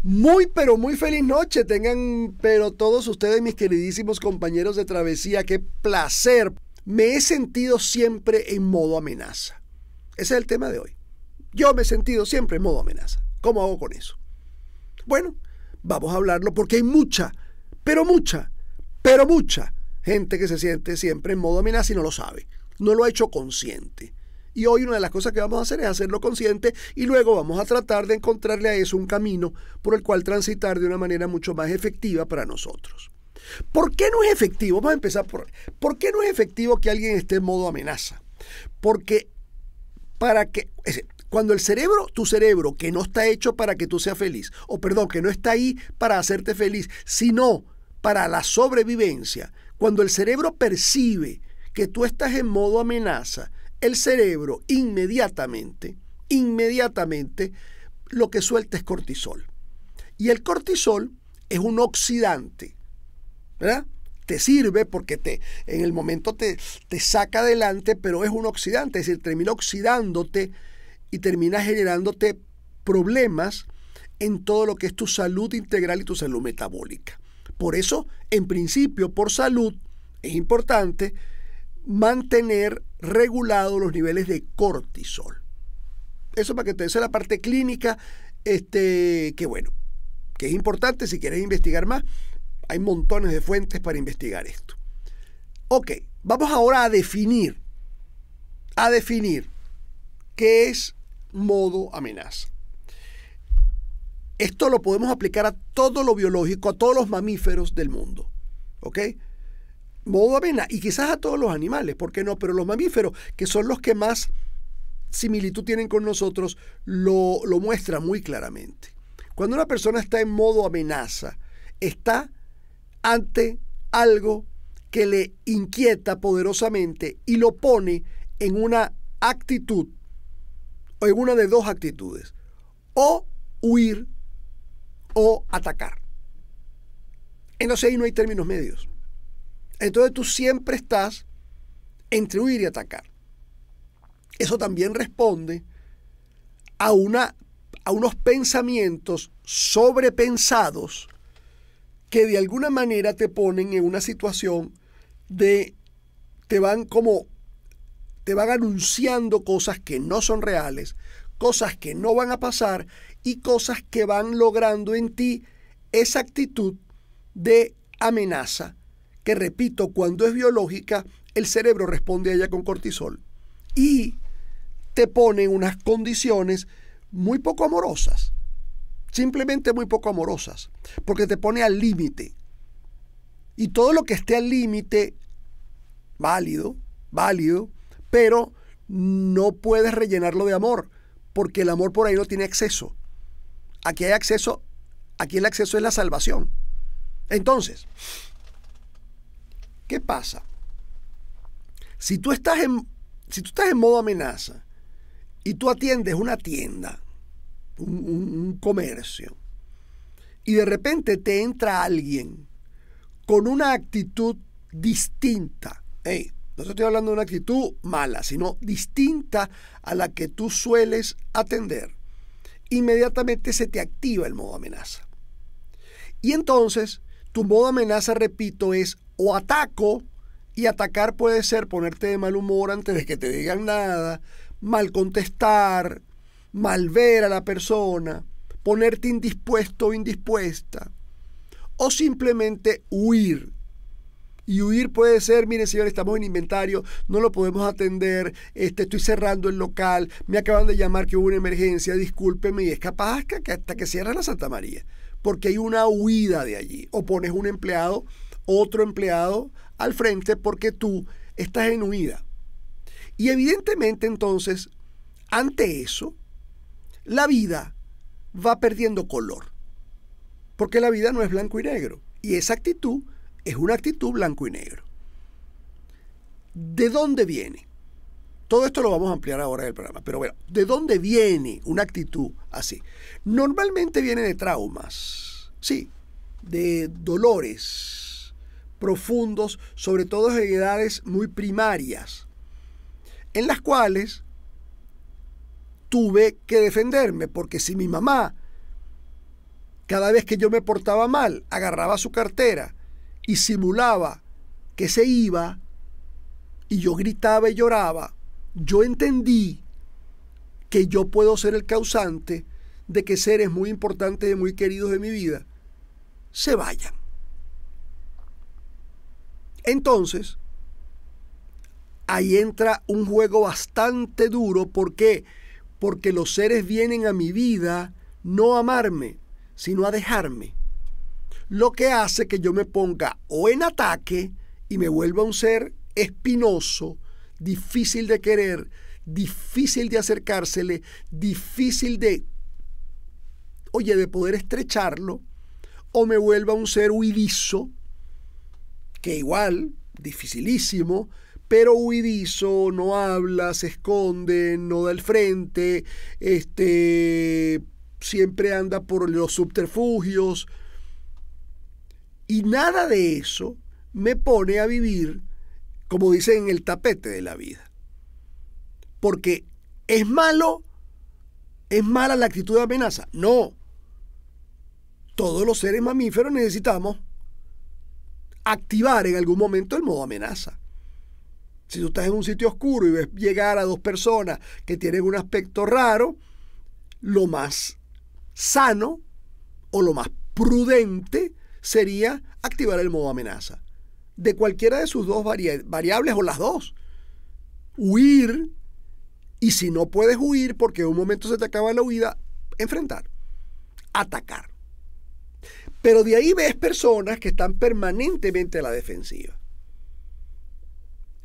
Muy, pero muy feliz noche tengan, pero todos ustedes, mis queridísimos compañeros de travesía, qué placer. Me he sentido siempre en modo amenaza. Ese es el tema de hoy. Yo me he sentido siempre en modo amenaza. ¿Cómo hago con eso? Bueno, vamos a hablarlo porque hay mucha gente que se siente siempre en modo amenaza y no lo sabe. No lo ha hecho consciente. Y hoy una de las cosas que vamos a hacer es hacerlo consciente y luego vamos a tratar de encontrarle a eso un camino por el cual transitar de una manera mucho más efectiva para nosotros. ¿Por qué no es efectivo? Vamos a empezar ¿por qué no es efectivo que alguien esté en modo amenaza? Porque cuando tu cerebro, que no está hecho para que tú seas feliz, que no está ahí para hacerte feliz, sino para la sobrevivencia, cuando el cerebro percibe que tú estás en modo amenaza, el cerebro inmediatamente lo que suelta es cortisol. Y el cortisol es un oxidante, ¿verdad? Te sirve porque en el momento te saca adelante, pero es un oxidante, es decir, termina oxidándote y termina generándote problemas en todo lo que es tu salud integral y tu salud metabólica. Por eso, en principio, por salud, es importante mantener regulados los niveles de cortisol. Eso para que te dé la parte clínica, que es importante si quieres investigar más. Hay montones de fuentes para investigar esto. Ok, vamos ahora a definir qué es modo amenaza. Esto lo podemos aplicar a todo lo biológico, a todos los mamíferos del mundo. ¿Ok? Modo amenaza, y quizás a todos los animales, ¿por qué no? Pero los mamíferos, que son los que más similitud tienen con nosotros, lo muestran muy claramente. Cuando una persona está en modo amenaza, está ante algo que le inquieta poderosamente y lo pone en una actitud, o en una de dos actitudes, o huir o atacar. Entonces ahí no hay términos medios. Entonces tú siempre estás entre huir y atacar. Eso también responde a unos pensamientos sobrepensados que de alguna manera te ponen en una situación te van anunciando cosas que no son reales, cosas que no van a pasar y cosas que van logrando en ti esa actitud de amenaza que, repito, cuando es biológica, el cerebro responde a ella con cortisol y te pone en unas condiciones muy poco amorosas, simplemente muy poco amorosas, porque te pone al límite. Y todo lo que esté al límite, válido, pero no puedes rellenarlo de amor, porque el amor por ahí no tiene acceso. Aquí el acceso es la salvación. Entonces, ¿qué pasa? Si tú estás en modo amenaza y tú atiendes una tienda, un comercio, y de repente te entra alguien con una actitud distinta, no estoy hablando de una actitud mala, sino distinta a la que tú sueles atender, inmediatamente se te activa el modo amenaza. Y entonces, tu modo amenaza, repito, es o ataco, y atacar puede ser ponerte de mal humor antes de que te digan nada, mal contestar, mal ver a la persona, ponerte indispuesto o indispuesta, o simplemente huir. Y huir puede ser, mire señor, estamos en inventario, no lo podemos atender, estoy cerrando el local, me acaban de llamar que hubo una emergencia, discúlpeme, y es capaz que hasta que cierres la Santa María, porque hay una huida de allí. O pones otro empleado al frente porque tú estás en huida. Y evidentemente entonces, ante eso, la vida va perdiendo color, porque la vida no es blanco y negro, y esa actitud es una actitud blanco y negro. ¿De dónde viene? Todo esto lo vamos a ampliar ahora en el programa, pero bueno, ¿de dónde viene una actitud así? Normalmente viene de traumas, sí, de dolores profundos, sobre todo en edades muy primarias, en las cuales tuve que defenderme, porque si mi mamá Cada vez que yo me portaba mal, agarraba su cartera y simulaba que se iba y yo gritaba y lloraba. Yo entendí que yo puedo ser el causante de que seres muy importantes y muy queridos de mi vida se vayan. Entonces, ahí entra un juego bastante duro. ¿Por qué? Porque los seres vienen a mi vida no a amarme, sino a dejarme. Lo que hace que yo me ponga o en ataque y me vuelva un ser espinoso, difícil de querer, difícil de acercársele, difícil de poder estrecharlo, o me vuelva un ser huidizo, que igual, dificilísimo, pero huidizo, no habla, se esconde, no da el frente, siempre anda por los subterfugios. Y nada de eso me pone a vivir, como dicen, en el tapete de la vida. Porque ¿es malo? ¿Es mala la actitud de amenaza? No. Todos los seres mamíferos necesitamos activar en algún momento el modo amenaza. Si tú estás en un sitio oscuro y ves llegar a dos personas que tienen un aspecto raro, lo más sano o lo más prudente sería activar el modo amenaza. De cualquiera de sus dos variables o las dos. Huir, y si no puedes huir porque en un momento se te acaba la huida, enfrentar, atacar. Pero de ahí ves personas que están permanentemente a la defensiva.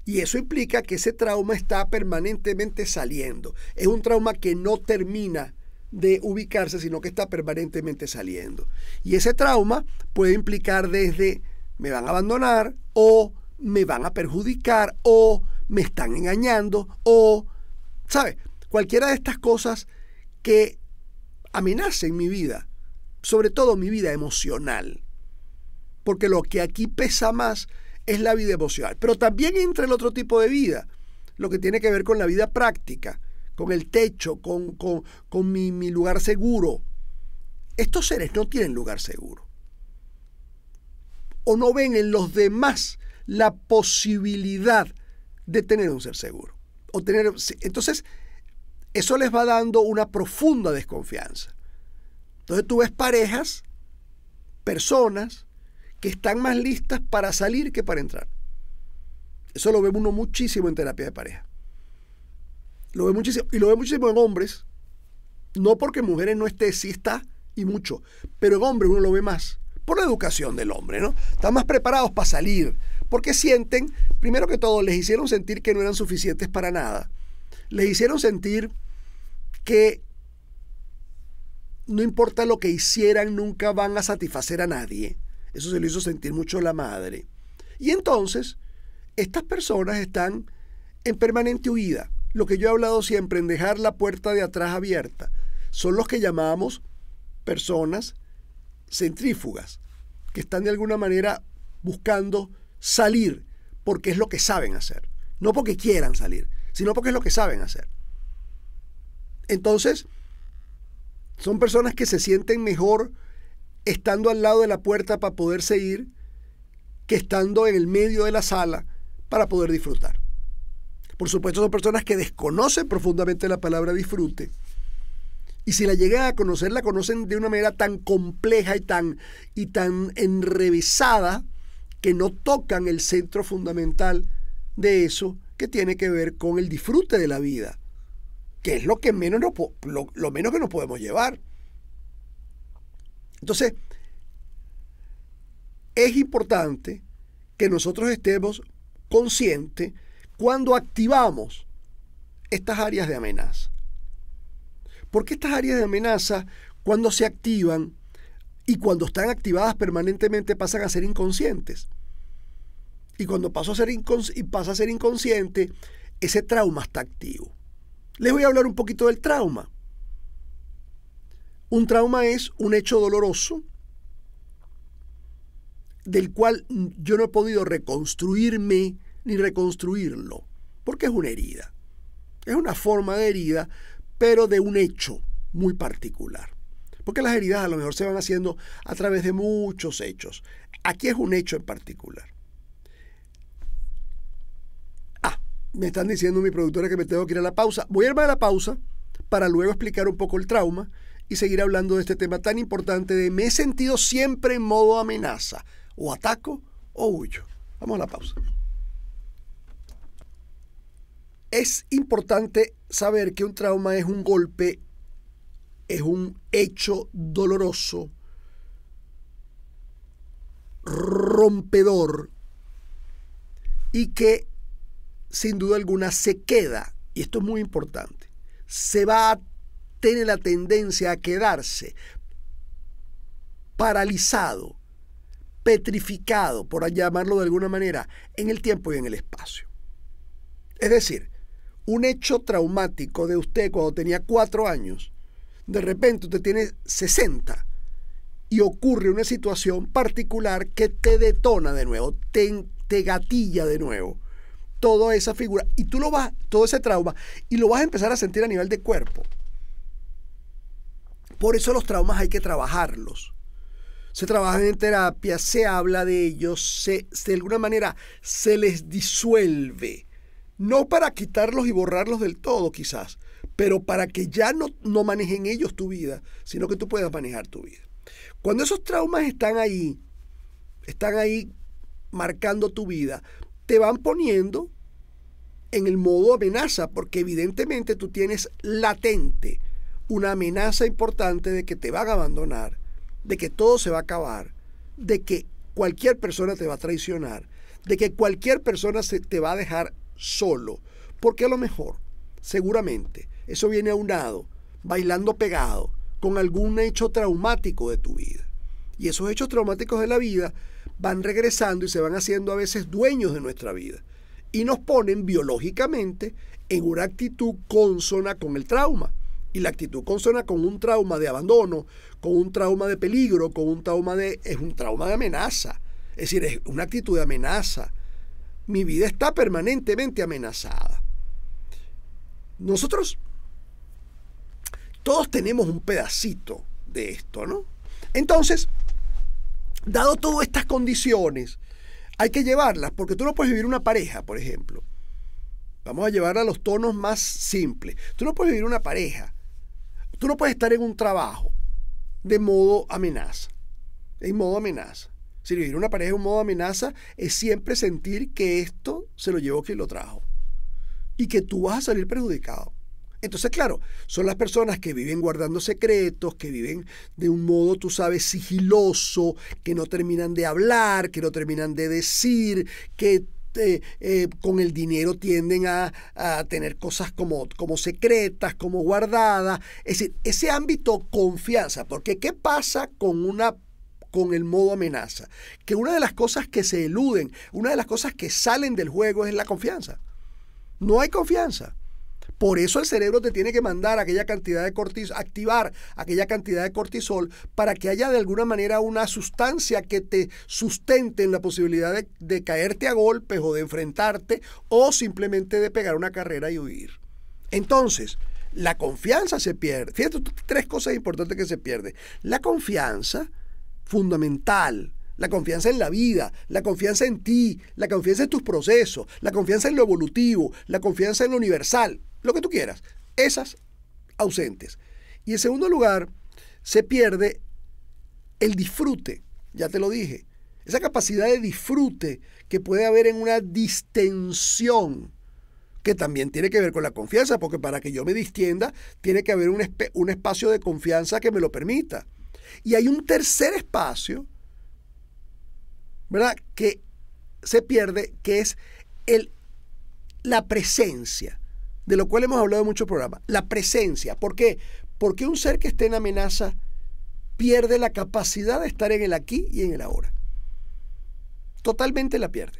Y eso implica que ese trauma está permanentemente saliendo. Es un trauma que no termina de ubicarse, sino que está permanentemente saliendo. Y ese trauma puede implicar desde me van a abandonar, o me van a perjudicar, o me están engañando, o, ¿sabes? Cualquiera de estas cosas que amenacen mi vida, sobre todo mi vida emocional. Porque lo que aquí pesa más es la vida emocional. Pero también entra el otro tipo de vida, lo que tiene que ver con la vida práctica, con el techo, con mi lugar seguro. Estos seres no tienen lugar seguro. O no ven en los demás la posibilidad de tener un ser seguro. Entonces, eso les va dando una profunda desconfianza. Entonces tú ves parejas, personas que están más listas para salir que para entrar. Eso lo ve uno muchísimo en terapia de pareja. Lo ve muchísimo, y lo ve muchísimo en hombres. No porque en mujeres no esté, sí está, y mucho. Pero en hombres uno lo ve más. Por la educación del hombre, ¿no? Están más preparados para salir. Porque sienten, primero que todo, les hicieron sentir que no eran suficientes para nada. Les hicieron sentir que no importa lo que hicieran, nunca van a satisfacer a nadie. Eso se lo hizo sentir mucho la madre. Y entonces, estas personas están en permanente huida. Lo que yo he hablado siempre, en dejar la puerta de atrás abierta, son los que llamamos personas centrífugas, que están de alguna manera buscando salir porque es lo que saben hacer. No porque quieran salir, sino porque es lo que saben hacer. Entonces, son personas que se sienten mejor estando al lado de la puerta para poder seguir que estando en el medio de la sala para poder disfrutar. Por supuesto, son personas que desconocen profundamente la palabra disfrute. Y si la llegan a conocer, la conocen de una manera tan compleja y tan enrevesada que no tocan el centro fundamental de eso, que tiene que ver con el disfrute de la vida, que es lo menos que nos podemos llevar. Entonces, es importante que nosotros estemos conscientes cuando activamos estas áreas de amenaza. Porque estas áreas de amenaza, cuando se activan y cuando están activadas permanentemente, pasan a ser inconscientes. Y cuando pasa a ser inconsciente, ese trauma está activo. Les voy a hablar un poquito del trauma. Un trauma es un hecho doloroso del cual yo no he podido reconstruirme ni reconstruirlo, porque es una herida. Es una forma de herida, pero de un hecho muy particular. Porque las heridas a lo mejor se van haciendo a través de muchos hechos. Aquí es un hecho en particular. Me están diciendo mi productora que me tengo que ir a la pausa. Voy a irme a la pausa para luego explicar un poco el trauma y seguir hablando de este tema tan importante de me he sentido siempre en modo amenaza. O ataco o huyo. Vamos a la pausa. Es importante saber que un trauma es un golpe, es un hecho doloroso, rompedor, y que sin duda alguna se queda, y esto es muy importante, se va a tener la tendencia a quedarse paralizado, petrificado, por llamarlo de alguna manera, en el tiempo y en el espacio. Es decir, un hecho traumático de usted cuando tenía 4 años, de repente usted tiene 60 y ocurre una situación particular que te detona de nuevo, te gatilla de nuevo toda esa figura y tú todo ese trauma, y lo vas a empezar a sentir a nivel de cuerpo. Por eso los traumas hay que trabajarlos. Se trabajan en terapia, se habla de ellos, de alguna manera se les disuelve. No para quitarlos y borrarlos del todo quizás, pero para que ya no manejen ellos tu vida, sino que tú puedas manejar tu vida. Cuando esos traumas están ahí marcando tu vida, te van poniendo en el modo amenaza, porque evidentemente tú tienes latente una amenaza importante de que te van a abandonar, de que todo se va a acabar, de que cualquier persona te va a traicionar, de que cualquier persona te va a dejar solo, porque a lo mejor, seguramente, eso viene aunado, bailando pegado, con algún hecho traumático de tu vida. Y esos hechos traumáticos de la vida van regresando y se van haciendo a veces dueños de nuestra vida. Y nos ponen biológicamente en una actitud consona con el trauma. Y la actitud consona con un trauma de abandono, con un trauma de peligro, es un trauma de amenaza. Es decir, es una actitud de amenaza. Mi vida está permanentemente amenazada. Nosotros todos tenemos un pedacito de esto, ¿no? Entonces, dado todas estas condiciones, hay que llevarlas, porque tú no puedes vivir una pareja, por ejemplo. Vamos a llevarla a los tonos más simples. Tú no puedes vivir una pareja. Tú no puedes estar en un trabajo de modo amenaza. En modo amenaza. Si vivir una pareja en modo amenaza es siempre sentir que esto se lo llevó quien lo trajo y que tú vas a salir perjudicado. Entonces, claro, son las personas que viven guardando secretos, que viven de un modo, tú sabes, sigiloso, que no terminan de hablar, que no terminan de decir, que con el dinero tienden a tener cosas como secretas, como guardadas. Es decir, ese ámbito confianza, porque ¿qué pasa con el modo amenaza? Que una de las cosas que se eluden, una de las cosas que salen del juego es la confianza. No hay confianza. Por eso el cerebro te tiene que mandar aquella cantidad de cortisol, activar aquella cantidad de cortisol para que haya de alguna manera una sustancia que te sustente en la posibilidad de caerte a golpes o de enfrentarte o simplemente de pegar una carrera y huir. Entonces, la confianza se pierde. Fíjate, 3 cosas importantes que se pierden. La confianza, fundamental. La confianza en la vida, la confianza en ti, la confianza en tus procesos, la confianza en lo evolutivo, la confianza en lo universal, lo que tú quieras, esas ausentes. Y en segundo lugar, se pierde el disfrute, ya te lo dije, esa capacidad de disfrute que puede haber en una distensión, que también tiene que ver con la confianza, porque para que yo me distienda, tiene que haber un espacio de confianza que me lo permita. Y hay un tercer espacio, ¿verdad?, que se pierde, que es la presencia, de lo cual hemos hablado en muchos programas. La presencia. ¿Por qué? Porque un ser que esté en amenaza pierde la capacidad de estar en el aquí y en el ahora. Totalmente la pierde.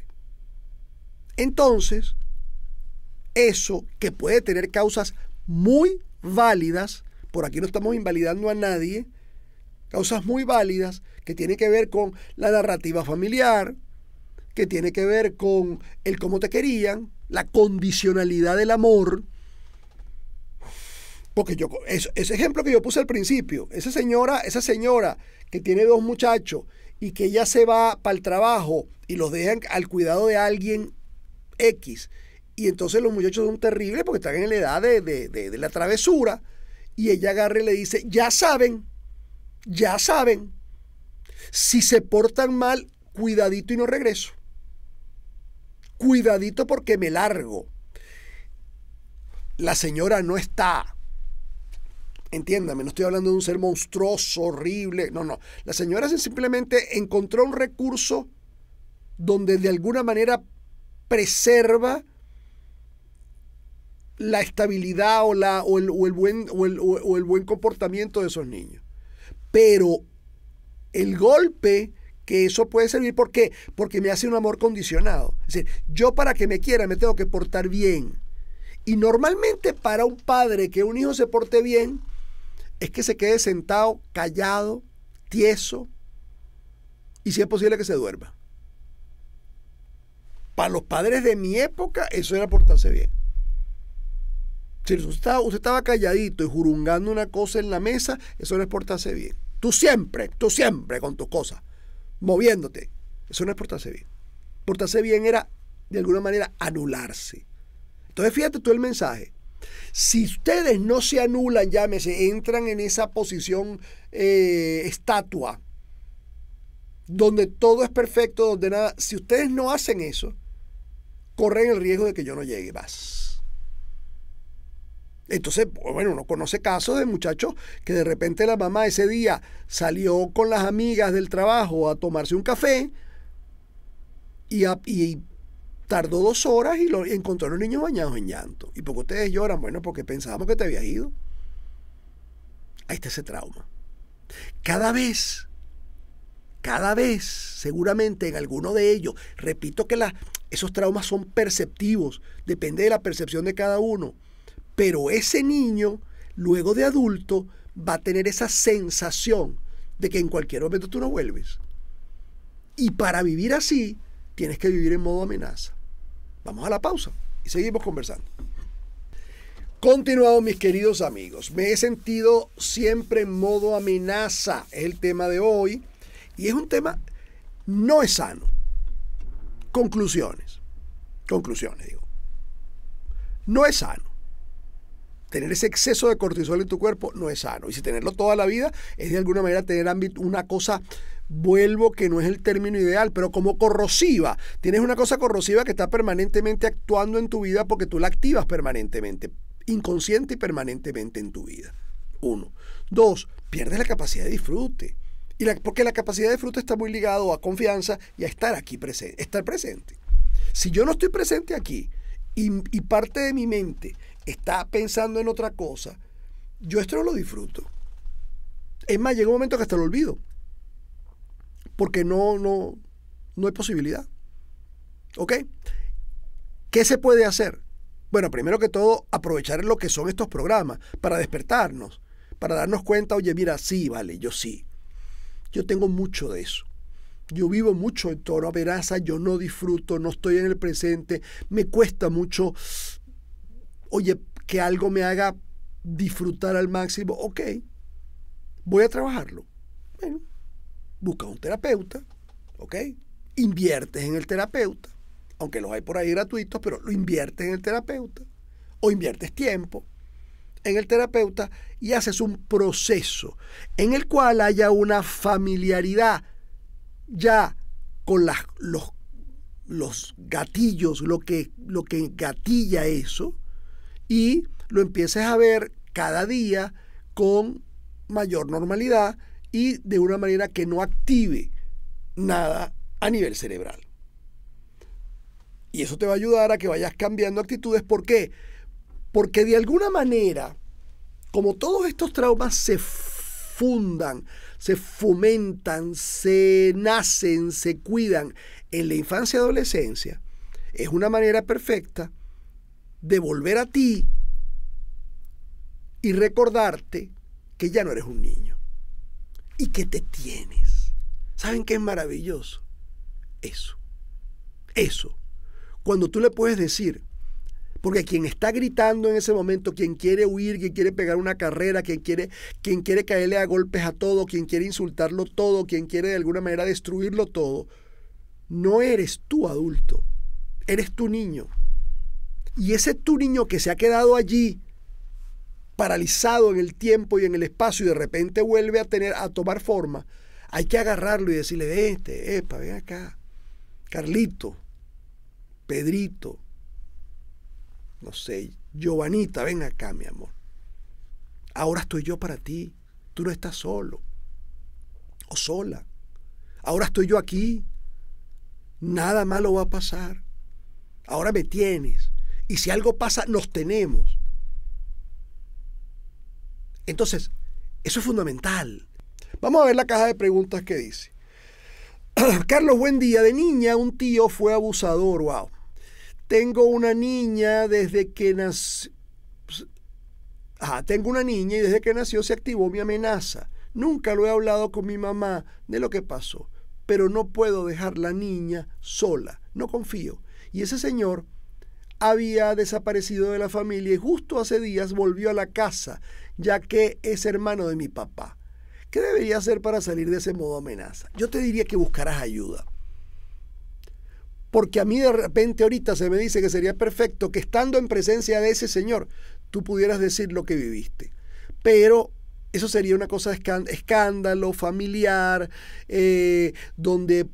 Entonces, eso que puede tener causas muy válidas, por aquí no estamos invalidando a nadie, causas muy válidas que tienen que ver con la narrativa familiar, que tiene que ver con el cómo te querían, la condicionalidad del amor, Porque ese ejemplo que yo puse al principio, esa señora que tiene 2 muchachos y que ella se va para el trabajo y los dejan al cuidado de alguien X, y entonces los muchachos son terribles porque están en la edad de la travesura, y ella agarra y le dice, ya saben, si se portan mal, cuidadito y no regreso. Cuidadito porque me largo. La señora no está, entiéndame, no estoy hablando de un ser monstruoso, horrible, no. La señora simplemente encontró un recurso donde de alguna manera preserva la estabilidad o el buen comportamiento de esos niños. Pero el golpe que eso puede servir, ¿por qué? Porque me hace un amor condicionado. Es decir, yo para que me quiera me tengo que portar bien. Y normalmente para un padre que un hijo se porte bien es que se quede sentado, callado, tieso, y si es posible que se duerma. Para los padres de mi época eso era portarse bien. Si usted estaba calladito y jurungando una cosa en la mesa, eso no es portarse bien. Tú siempre con tus cosas, moviéndote. Eso no es portarse bien. Portarse bien era, de alguna manera, anularse. Entonces, fíjate tú el mensaje. Si ustedes no se anulan, llámese, entran en esa posición estatua, donde todo es perfecto, donde nada, si ustedes no hacen eso, corren el riesgo de que yo no llegue más. Entonces, bueno, uno conoce casos de muchachos que de repente la mamá ese día salió con las amigas del trabajo a tomarse un café y tardó 2 horas y encontró a los niños bañados en llanto. ¿Y por qué ustedes lloran? Bueno, porque pensábamos que te habías ido. Ahí está ese trauma. Cada vez, seguramente en alguno de ellos, repito que esos traumas son perceptivos, depende de la percepción de cada uno. Pero ese niño, luego de adulto, va a tener esa sensación de que en cualquier momento tú no vuelves. Y para vivir así, tienes que vivir en modo amenaza. Vamos a la pausa y seguimos conversando. Continuado, mis queridos amigos. Me he sentido siempre en modo amenaza. Es el tema de hoy. Y es un tema, no es sano. Conclusiones, digo. No es sano. Tener ese exceso de cortisol en tu cuerpo no es sano. Y si tenerlo toda la vida es de alguna manera tener una cosa, vuelvo que no es el término ideal, pero como corrosiva. Tienes una cosa corrosiva que está permanentemente actuando en tu vida porque tú la activas permanentemente, inconsciente y permanentemente en tu vida. 1. 2. Pierdes la capacidad de disfrute. Porque la capacidad de disfrute está muy ligado a confianza y a estar aquí presente, estar presente. Si yo no estoy presente aquí y parte de mi mente está pensando en otra cosa, yo esto no lo disfruto. Es más, llega un momento que hasta lo olvido. Porque no hay posibilidad. ¿Ok? ¿Qué se puede hacer? Bueno, primero que todo, aprovechar lo que son estos programas para despertarnos, para darnos cuenta, oye, mira, sí, vale, yo sí. Yo tengo mucho de eso. Yo vivo mucho en tono amenaza, yo no disfruto, no estoy en el presente, me cuesta mucho, oye, que algo me haga disfrutar al máximo. Ok, voy a trabajarlo. Bueno, busca un terapeuta, ok, inviertes en el terapeuta, aunque los hay por ahí gratuitos, pero lo inviertes en el terapeuta, o inviertes tiempo en el terapeuta y haces un proceso en el cual haya una familiaridad ya con los gatillos, lo que gatilla eso, y lo empieces a ver cada día con mayor normalidad y de una manera que no active nada a nivel cerebral. Y eso te va a ayudar a que vayas cambiando actitudes. ¿Por qué? Porque de alguna manera, como todos estos traumas se fundan, se fomentan, se nacen, se cuidan en la infancia y adolescencia, es una manera perfecta de volver a ti y recordarte que ya no eres un niño y que te tienes. ¿Saben qué es maravilloso? Eso. Cuando tú le puedes decir, Porque quien está gritando en ese momento, quien quiere huir, quien quiere pegar una carrera, quien quiere caerle a golpes a todo, quien quiere insultarlo todo, quien quiere de alguna manera destruirlo todo, no eres tú adulto, eres tu niño. Y ese tu niño que se ha quedado allí, paralizado en el tiempo y en el espacio, y de repente vuelve a tomar forma, hay que agarrarlo y decirle, ven acá, Carlito, Pedrito, no sé, Giovanita, ven acá, mi amor. Ahora estoy yo para ti, tú no estás solo o sola. Ahora estoy yo aquí, nada malo va a pasar. Ahora me tienes, y si algo pasa, nos tenemos. Entonces, eso es fundamental. Vamos a ver la caja de preguntas que dice. Carlos, buen día. De niña, un tío fue abusador. Wow. Tengo una niña desde que nació. Tengo una niña y desde que nació se activó mi amenaza. Nunca lo he hablado con mi mamá de lo que pasó, pero no puedo dejar la niña sola. No confío. Y ese señor había desaparecido de la familia y justo hace días volvió a la casa, ya que es hermano de mi papá. ¿Qué debería hacer para salir de ese modo amenaza? Yo te diría que buscaras ayuda. Porque a mí de repente ahorita se me dice que sería perfecto que estando en presencia de ese señor, tú pudieras decir lo que viviste. Pero eso sería una cosa de escándalo familiar, donde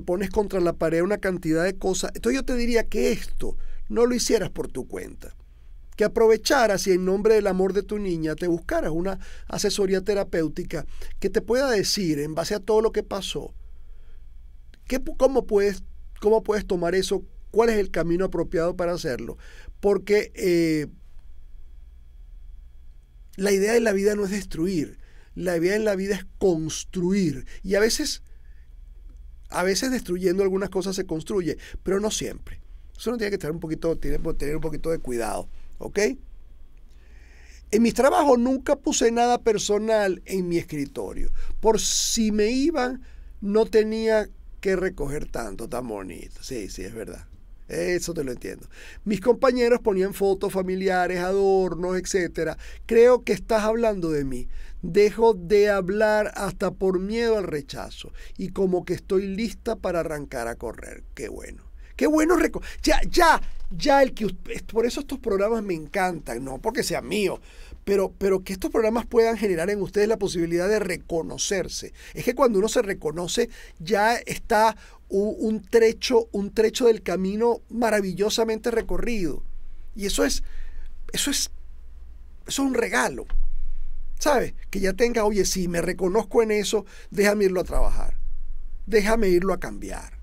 pones contra la pared una cantidad de cosas. Entonces yo te diría que esto no lo hicieras por tu cuenta. Que aprovecharas y en nombre del amor de tu niña te buscaras una asesoría terapéutica que te pueda decir, en base a todo lo que pasó, cómo puedes tomar eso, cuál es el camino apropiado para hacerlo. Porque la idea de la vida no es destruir, la idea en la vida es construir. Y a veces destruyendo algunas cosas se construye, pero no siempre. Eso no tiene que tener tener un poquito de cuidado, ¿ok? En mis trabajos nunca puse nada personal en mi escritorio. Por si me iban, no tenía que recoger tanto, tan bonito. Sí, es verdad. Eso te lo entiendo. Mis compañeros ponían fotos familiares, adornos, etc. Creo que estás hablando de mí. Dejo de hablar hasta por miedo al rechazo. Y como que estoy lista para arrancar a correr. Qué bueno. Qué bueno. Por eso estos programas me encantan. No porque sean míos. Pero que estos programas puedan generar en ustedes la posibilidad de reconocerse. Es que cuando uno se reconoce, ya está un trecho del camino maravillosamente recorrido. Y eso es un regalo. ¿Sabes? Que ya tenga, oye, si me reconozco en eso, déjame irlo a trabajar. Déjame irlo a cambiar.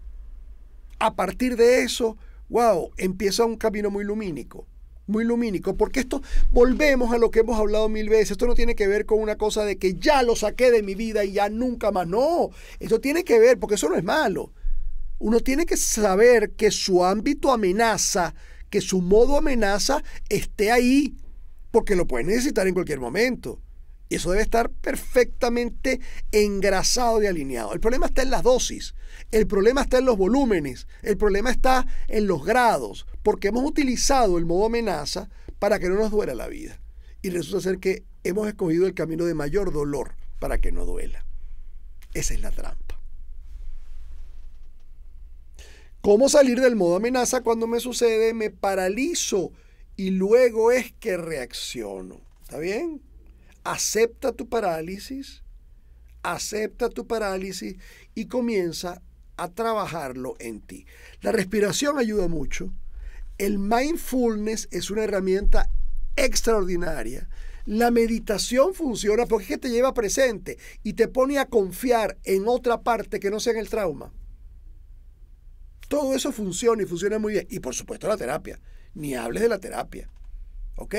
A partir de eso, wow, empieza un camino muy lumínico. Muy lumínico, porque esto, volvemos a lo que hemos hablado mil veces, esto no tiene que ver con una cosa de que ya lo saqué de mi vida y ya nunca más, no, esto tiene que ver, porque eso no es malo, uno tiene que saber que su ámbito amenaza, que su modo amenaza esté ahí, porque lo puede necesitar en cualquier momento, y eso debe estar perfectamente engrasado y alineado. El problema está en las dosis, el problema está en los volúmenes, el problema está en los grados, porque hemos utilizado el modo amenaza para que no nos duela la vida. Y resulta ser que hemos escogido el camino de mayor dolor para que no duela. Esa es la trampa. ¿Cómo salir del modo amenaza cuando me sucede? Me paralizo y luego es que reacciono. ¿Está bien? Acepta tu parálisis y comienza a trabajarlo en ti. La respiración ayuda mucho. El mindfulness es una herramienta extraordinaria. La meditación funciona porque es que te lleva presente y te pone a confiar en otra parte que no sea en el trauma. Todo eso funciona y funciona muy bien. Y por supuesto la terapia. Ni hables de la terapia. ¿Ok?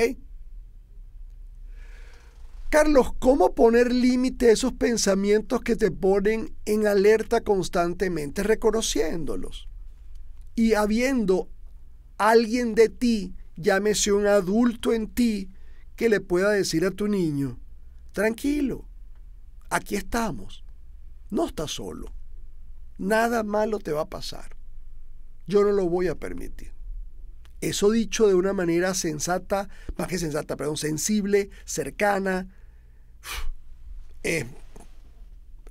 Carlos, ¿cómo poner límite a esos pensamientos que te ponen en alerta constantemente? Reconociéndolos y habiendo alguien de ti, llámese un adulto en ti, que le pueda decir a tu niño, tranquilo, aquí estamos, no estás solo, nada malo te va a pasar, yo no lo voy a permitir, Eso dicho de una manera sensata, más que sensata, perdón, sensible, cercana, es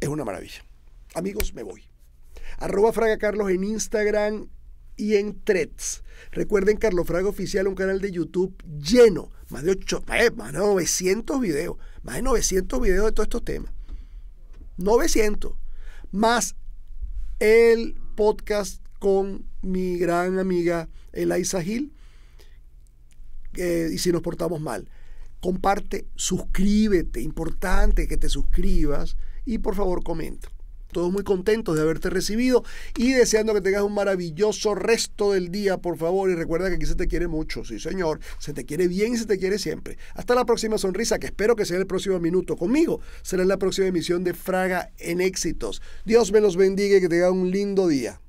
una maravilla. Amigos, me voy. @FragaCarlos en Instagram y en Threads. Recuerden, Carlos Fraga Oficial, un canal de YouTube lleno, más de 900 videos, más de 900 videos de todos estos temas. 900. Más el podcast con mi gran amiga Elisa Gil, y si nos portamos mal. Comparte, suscríbete, importante que te suscribas y por favor comenta. Todos muy contentos de haberte recibido y deseando que tengas un maravilloso resto del día, por favor. Y recuerda que aquí se te quiere mucho, sí señor, se te quiere bien y se te quiere siempre. Hasta la próxima sonrisa, que espero que sea el próximo minuto. Conmigo será en la próxima emisión de Fraga en Éxitos. Dios me los bendiga y que tengan un lindo día.